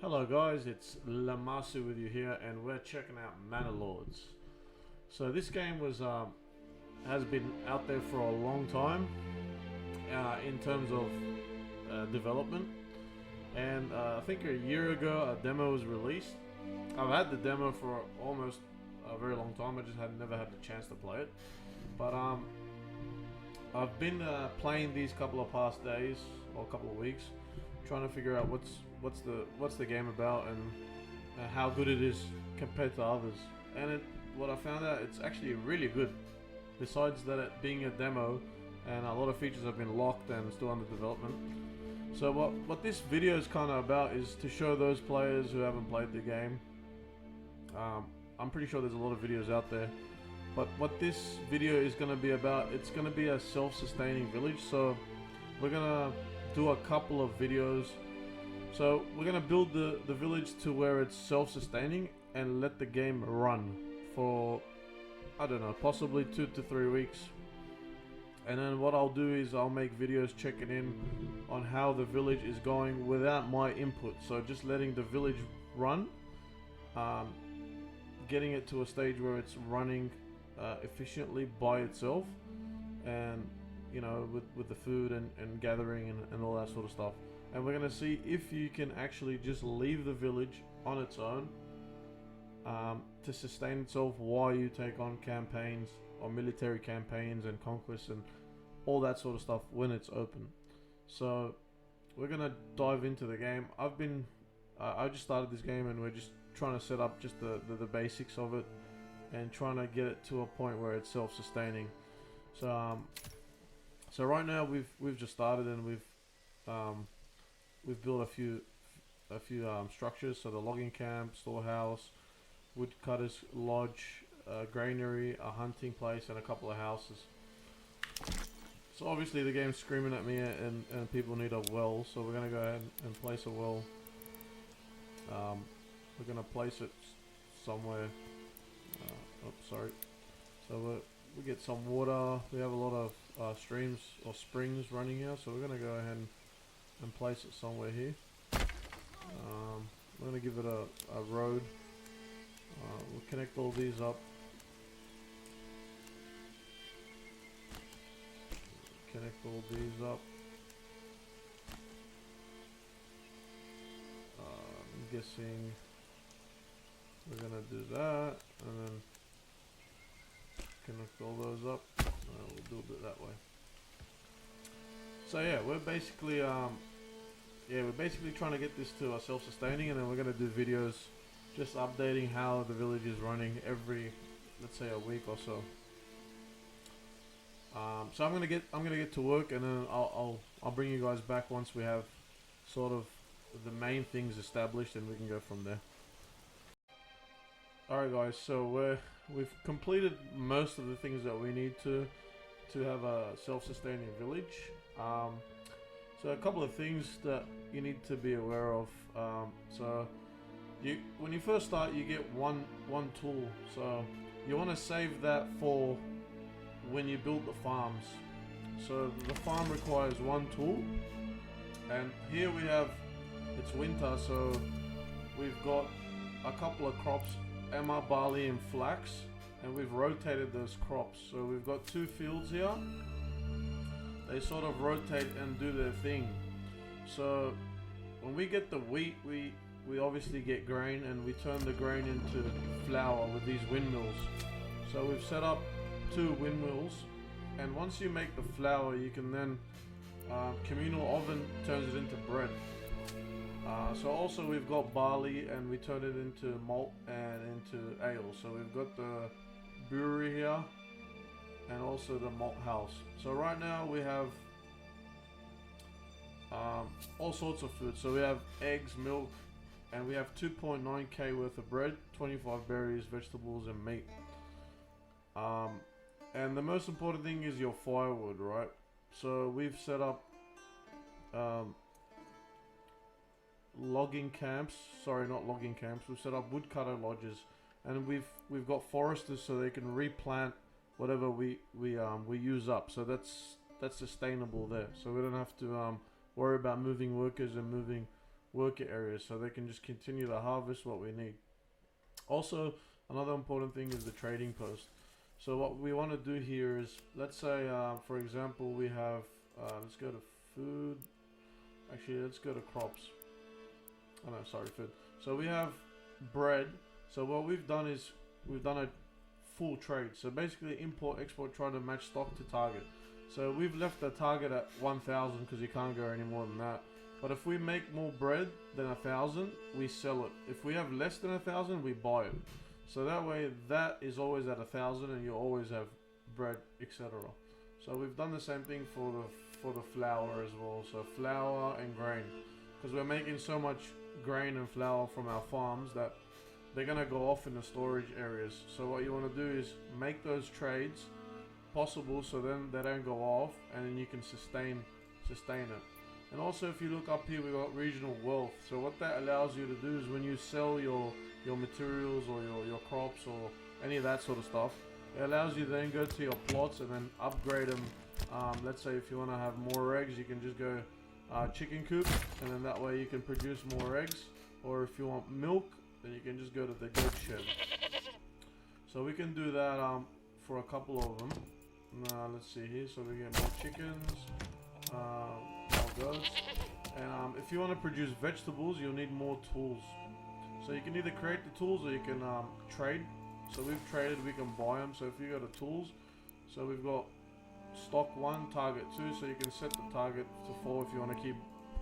Hello guys, it's Lamasu with you here, and we're checking out Manor Lords. So this game has been out there for a long time in terms of development, and I think a year ago a demo was released. I've had the demo for almost a very long time. I just had never had the chance to play it, but I've been playing these couple of past days or couple of weeks, trying to figure out what's the game about and how good it is compared to others. And what I found out, it's actually really good. Besides that, it being a demo, and a lot of features have been locked and still under development. So what this video is kind of about is to show those players who haven't played the game. I'm pretty sure there's a lot of videos out there, but what this video is going to be about, it's going to be a self-sustaining village. So we're going to do a couple of videos. So we're going to build the village to where it's self-sustaining and let the game run for, I don't know, possibly 2 to 3 weeks. And then what I'll do is I'll make videos checking in on how the village is going without my input. So just letting the village run, getting it to a stage where it's running efficiently by itself, and you know, with the food and gathering and all that sort of stuff. And we're going to see if you can actually just leave the village on its own to sustain itself while you take on campaigns or military campaigns and conquests and all that sort of stuff when it's open. So we're going to dive into the game. I just started this game, and we're just trying to set up just the basics of it and trying to get it to a point where it's self-sustaining. So right now we've just started, and we've built a few structures. So the logging camp, storehouse, woodcutter's lodge, granary, a hunting place, and a couple of houses. So obviously the game's screaming at me, and people need a well, so we're gonna go ahead and place a well. We're gonna place it somewhere. Sorry. So we get some water. We have a lot of streams or springs running here, so we're gonna go ahead and place it somewhere here. We're gonna give it a road. We'll connect all these up. Connect all these up. I'm guessing we're gonna do that, and then connect all those up. We'll build it that way. So yeah, we're basically trying to get this to a self-sustaining, and then we're gonna do videos just updating how the village is running every, let's say, a week or so. So I'm gonna get to work, and then I'll bring you guys back once we have sort of the main things established, and we can go from there. Alright guys, so we've completed most of the things that we need to have a self-sustaining village. So a couple of things that you need to be aware of. So when you first start, you get one tool. So you want to save that for when you build the farms. So the farm requires one tool, and here we have, it's winter, so we've got a couple of crops, emmer, barley and flax, and we've rotated those crops. So we've got 2 fields here. They sort of rotate and do their thing. So when we get the wheat, we obviously get grain, and we turn the grain into flour with these windmills. So we've set up 2 windmills, and once you make the flour, you can then communal oven turns it into bread. So also we've got barley, and we turn it into malt and into ale. So we've got the brewery here and also the malt house. So right now we have all sorts of food. So we have eggs, milk, and we have 2.9k worth of bread, 25 berries, vegetables and meat. And the most important thing is your firewood, right? So we've set up logging camps. Sorry, not logging camps. We've set up woodcutter lodges, and we've got foresters so they can replant whatever we use up. So that's sustainable there. So we don't have to worry about moving workers and moving worker areas so they can just continue to harvest what we need. Also, another important thing is the trading post. So what we want to do here is, let's say, for example, we have, let's go to food. Actually, let's go to crops. Oh no, sorry, food. So we have bread. So what we've done is, we've done a full trade. So basically import, export, try to match stock to target. So we've left the target at 1,000 because you can't go any more than that. But if we make more bread than 1,000, we sell it. If we have less than 1,000, we buy it. So that way, that is always at 1,000, and you always have bread, etc. So we've done the same thing for the flour as well. So flour and grain, because we're making so much grain and flour from our farms that they're gonna go off in the storage areas. So what you want to do is make those trades possible, so then they don't go off, and then you can sustain it. And also, if you look up here, we got regional wealth. So what that allows you to do is when you sell your materials or your crops or any of that sort of stuff, it allows you to then go to your plots and then upgrade them. Let's say if you want to have more eggs, you can just go chicken coop, and then that way you can produce more eggs. Or if you want milk, then you can just go to the goat shed. So we can do that for a couple of them. Let's see here. So we get more chickens, more goats. And if you want to produce vegetables, you'll need more tools. So you can either create the tools or you can trade. So we've traded, we can buy them. So if you go to tools, so we've got stock 1, target 2. So you can set the target to 4 if you want to keep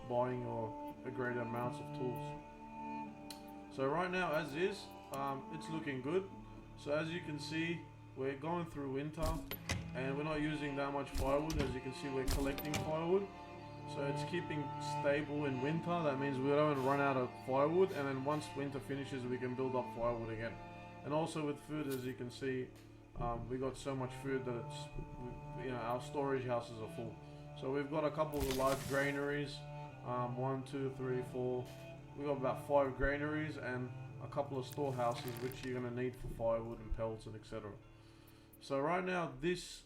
buying or a greater amounts of tools. So right now, as is, it's looking good. So as you can see, we're going through winter and we're not using that much firewood. As you can see, we're collecting firewood. So it's keeping stable in winter. That means we don't run out of firewood, and then once winter finishes, we can build up firewood again. And also with food, as you can see, we got so much food that it's, our storage houses are full. So we've got a couple of large granaries, 1, 2, 3, 4. We've got about 5 granaries and a couple of storehouses, which you're gonna need for firewood and pellets and etc. So right now, this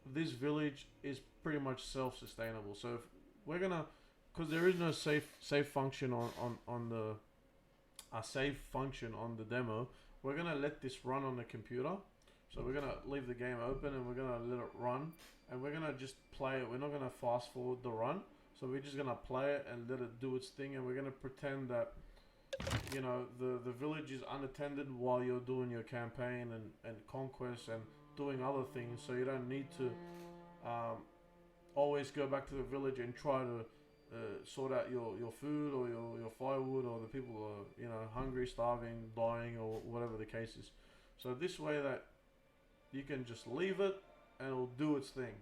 village is pretty much self-sustainable. So if we're gonna, because there is no save function on the save function on the demo, we're gonna let this run on the computer. So we're gonna leave the game open and we're gonna let it run, and we're gonna just play it. We're not gonna fast forward the run. So we're just gonna play it and let it do its thing, and we're gonna pretend that the village is unattended while you're doing your campaign and conquest and doing other things. So you don't need to always go back to the village and try to sort out your food or your firewood, or the people are hungry, starving, dying, or whatever the case is. So this way that you can just leave it and it'll do its thing.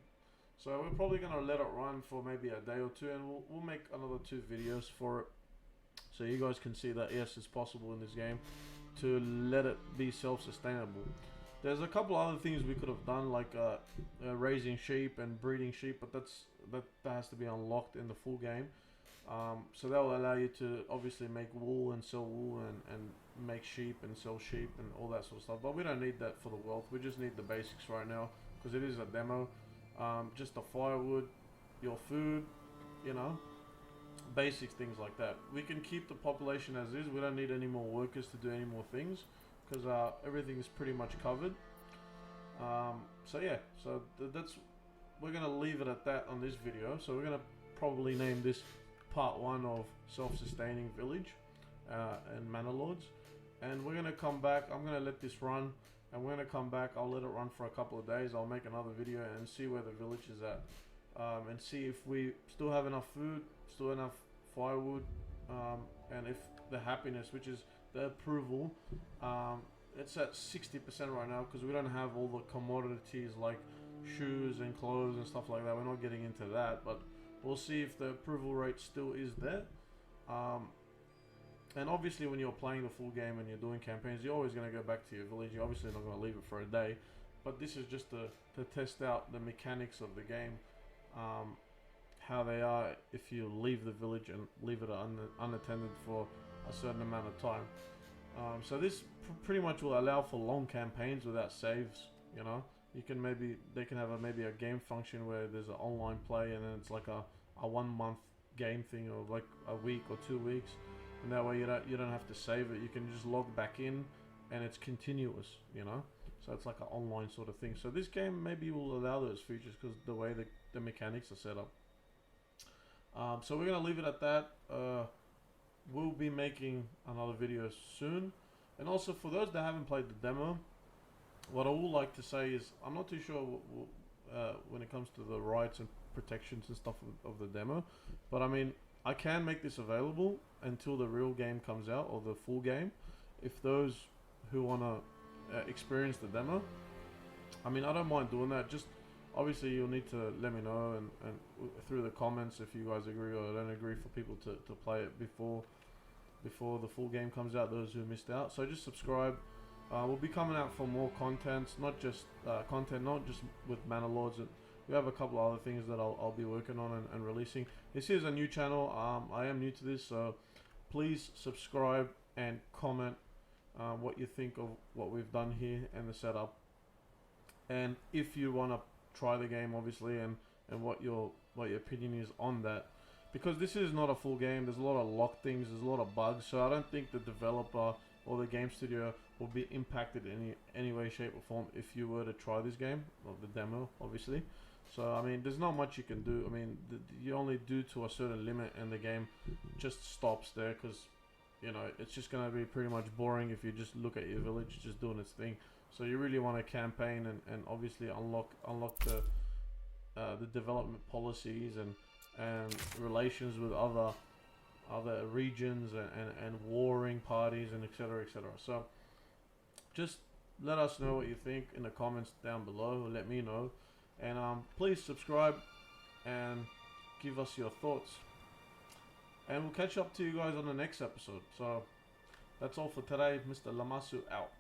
So we're probably gonna let it run for maybe a day or two, and we'll make another 2 videos for it, so you guys can see that yes, it's possible in this game to let it be self-sustainable. There's a couple other things we could have done, like raising sheep and breeding sheep, but that has to be unlocked in the full game. So that will allow you to obviously make wool and sell wool and make sheep and sell sheep and all that sort of stuff. But we don't need that for the wealth. We just need the basics right now because it is a demo. Just the firewood, your food, basic things like that. We can keep the population as is. We don't need any more workers to do any more things because everything is pretty much covered. So yeah, that's we're gonna leave it at that on this video. So we're gonna probably name this part 1 of self-sustaining village and Manor Lords, and we're gonna come back. I'm gonna let this run, and we're gonna come back. I'll let it run for a couple of days. I'll make another video and see where the village is at, and see if we still have enough food, still enough firewood, and if the happiness, which is the approval, it's at 60% right now because we don't have all the commodities like shoes and clothes and stuff like that. We're not getting into that, but we'll see if the approval rate still is there. And obviously when you're playing the full game and you're doing campaigns, you're always going to go back to your village. You're obviously not going to leave it for a day, but this is just to test out the mechanics of the game, how they are if you leave the village and leave it unattended for a certain amount of time. So this pretty much will allow for long campaigns without saves. You can they can have maybe a game function where there's an online play, and then it's like a 1 month game thing of like a week or 2 weeks, and that way you don't have to save it. You can just log back in, and it's continuous, you know. So it's like an online sort of thing. So this game maybe will allow those features because the way the mechanics are set up. So we're gonna leave it at that. We'll be making another video soon, and also for those that haven't played the demo, what I would like to say is I'm not too sure when it comes to the rights and protections and stuff of the demo, but I mean I can make this available until the real game comes out or the full game. If those who wanna experience the demo, I mean I don't mind doing that. Just obviously you'll need to let me know and through the comments if you guys agree or don't agree for people to play it before the full game comes out, those who missed out. So just subscribe. We'll be coming out for more contents, not just with Manor Lords. We have a couple of other things that I'll be working on and releasing. This is a new channel. I am new to this, so please subscribe and comment what you think of what we've done here and the setup. And if you want to try the game, obviously, and what your opinion is on that, because this is not a full game. There's a lot of locked things. There's a lot of bugs. So I don't think the developer or the game studio will be impacted in any way, shape, or form if you were to try this game, or the demo, obviously. So I mean, there's not much you can do. I mean, you only do to a certain limit, and the game just stops there because you know it's just gonna be pretty much boring if you just look at your village just doing its thing. So you really want to campaign and obviously unlock the development policies and relations with other regions and warring parties and etc. etc. So just let us know what you think in the comments down below. Let me know, and please subscribe and give us your thoughts, and we'll catch up to you guys on the next episode. So that's all for today. Mr. Lamasu out.